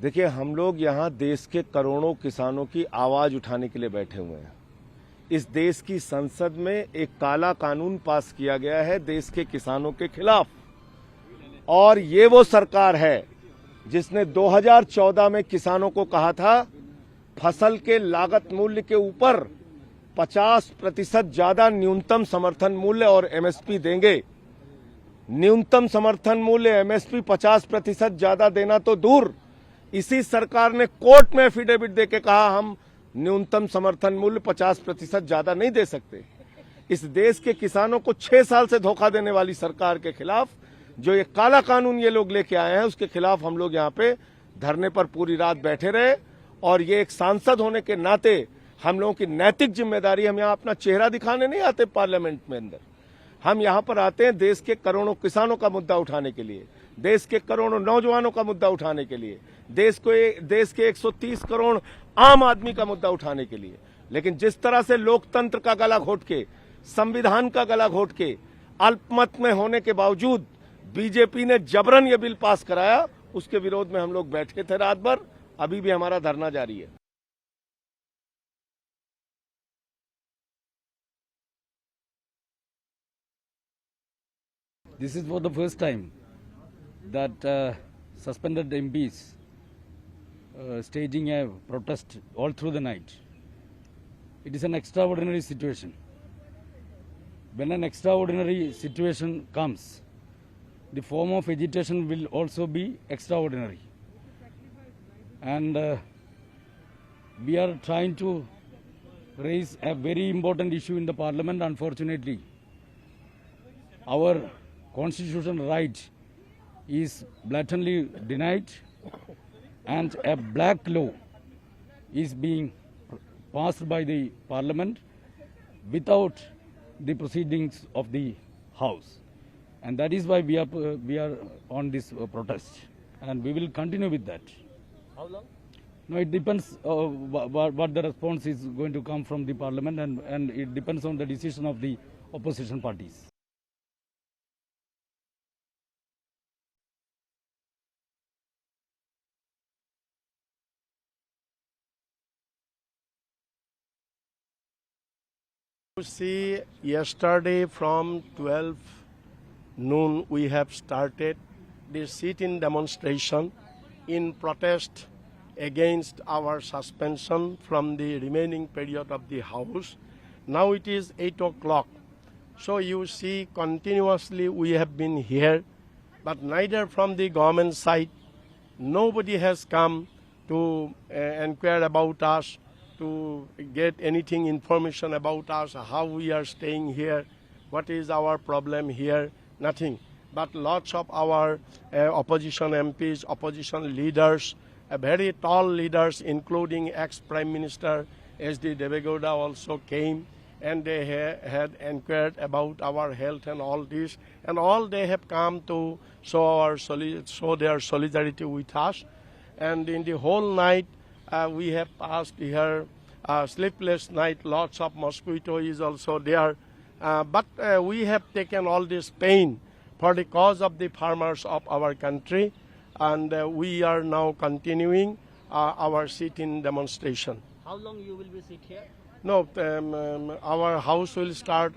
देखिए, हम लोग यहाँ देश के करोड़ों किसानों की आवाज उठाने के लिए बैठे हुए हैं। इस देश की संसद में एक काला कानून पास किया गया है देश के किसानों के खिलाफ, और ये वो सरकार है जिसने 2014 में किसानों को कहा था फसल के लागत मूल्य के ऊपर 50% ज्यादा न्यूनतम समर्थन मूल्य और एमएसपी देंगे। न्यूनतम समर्थन मूल्य एमएसपी 50% ज्यादा देना तो दूर, इसी सरकार ने कोर्ट में एफिडेविट देके कहा हम न्यूनतम समर्थन मूल्य 50% ज्यादा नहीं दे सकते। इस देश के किसानों को 6 साल से धोखा देने वाली सरकार के खिलाफ जो ये काला कानून ये लोग लेके आए हैं, उसके खिलाफ हम लोग यहाँ पे धरने पर पूरी रात बैठे रहे। और ये एक सांसद होने के नाते हम लोगों की नैतिक जिम्मेदारी, हम यहाँ अपना चेहरा दिखाने नहीं आते पार्लियामेंट में अंदर, हम यहाँ पर आते हैं देश के करोड़ों किसानों का मुद्दा उठाने के लिए, देश के करोड़ों नौजवानों का मुद्दा उठाने के लिए, देश के 130 करोड़ आम आदमी का मुद्दा उठाने के लिए। लेकिन जिस तरह से लोकतंत्र का गला घोट के, संविधान का गला घोट के, अल्पमत में होने के बावजूद बीजेपी ने जबरन ये बिल पास कराया, उसके विरोध में हम लोग बैठे थे रात भर, अभी भी हमारा धरना जारी है। This is for the first time that suspended MPs staging a protest all through the night. It is an extraordinary situation. When an extraordinary situation comes, the form of agitation will also be extraordinary. And we are trying to raise a very important issue in the parliament. Unfortunately, our constitutional right is blatantly denied, and a black law is being passed by the parliament without the proceedings of the house, and that is why we are on this protest, and we will continue with that. How long? No, it depends what the response is going to come from the parliament, and it depends on the decision of the opposition parties. You see, yesterday from 12 noon we have started the sit-in demonstration in protest against our suspension from the remaining period of the House. Now it is 8 o'clock. So you see, continuously we have been here, but neither from the government side, nobody has come to inquire about us, to get anything information about us, how we are staying here, what is our problem here, nothing. But lots of our opposition MPs, opposition leaders, very tall leaders, including ex-Prime Minister S.D. Devegowda also came, and they had inquired about our health and all this, and all they have come to show their solidarity with us. And in the whole night, we have passed here, sleepless night, lots of mosquito is also there. But we have taken all this pain for the cause of the farmers of our country, and we are now continuing our sit-in demonstration. How long you will be sit here? No, our house will start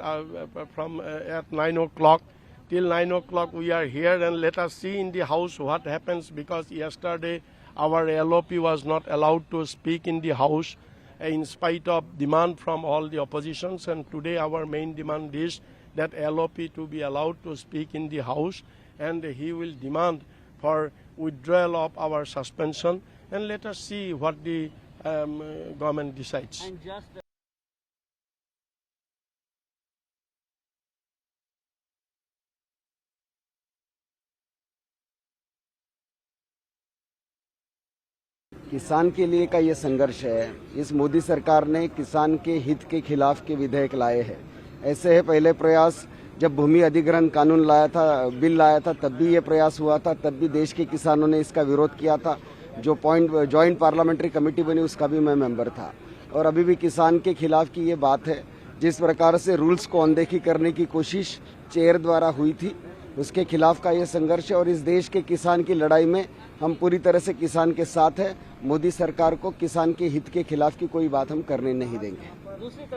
from at 9 o'clock. Till 9 o'clock we are here, and let us see in the house what happens, because yesterday our LOP was not allowed to speak in the house in spite of demand from all the oppositions, and today our main demand is that LOP to be allowed to speak in the house, and he will demand for withdrawal of our suspension, and let us see what the government decides. And just किसान के लिए का ये संघर्ष है। इस मोदी सरकार ने किसान के हित के खिलाफ के विधेयक लाए हैं। ऐसे है, पहले प्रयास जब भूमि अधिग्रहण कानून लाया था, बिल लाया था, तब भी ये प्रयास हुआ था, तब भी देश के किसानों ने इसका विरोध किया था। जो जॉइंट पार्लियामेंट्री कमेटी बनी उसका भी मैं मेंबर था, और अभी भी किसान के खिलाफ की ये बात है। जिस प्रकार से रूल्स को अनदेखी करने की कोशिश चेयर द्वारा हुई थी, उसके खिलाफ का ये संघर्ष है, और इस देश के किसान की लड़ाई में हम पूरी तरह से किसान के साथ हैं। मोदी सरकार को किसान के हित के खिलाफ की कोई बात हम करने नहीं देंगे। दूसरी तरफ